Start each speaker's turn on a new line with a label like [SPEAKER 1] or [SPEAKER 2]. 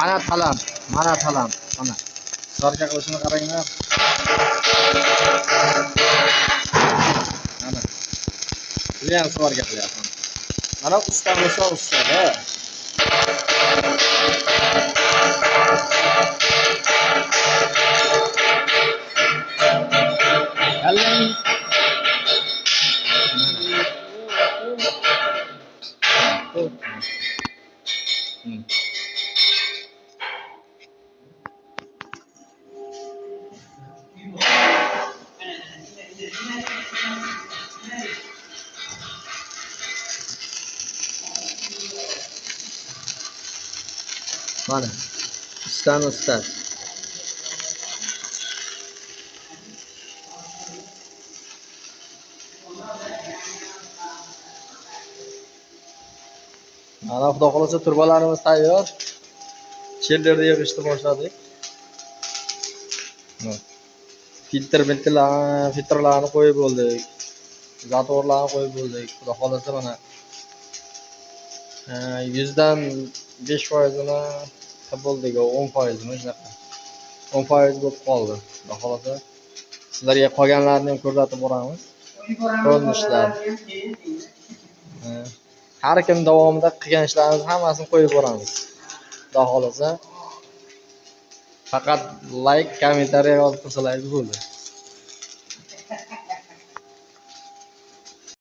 [SPEAKER 1] Mana talant, mana talant, mana. Sarka qilishini qaranglar. Mana. Judayam sarka qilyapman. Mana usta misol ustada. Kallang. Mana. Ustani ustasi. Mana xudo xolasa turbalarimiz tayyor. Chellerni yig'ishni boshladik. Filtrlarni qo'yib bo'ldik. Zatorlarni qo'yib bo'ldik. Xudo xolasa mana 100 dan 5%ni qilib bo'ldik, 10%ni shunaqa. 10% bo'lib qoldi. Xudo xolasa sizlarga qolganlarini ham ko'rsatib boramiz. Ko'rinishlar. Har kim davomida qilgan ishlarimiz hammasini qo'yib boramiz. Xudo xolasa faqat like, kommentariy yozib qo'ysalar bo'ldi.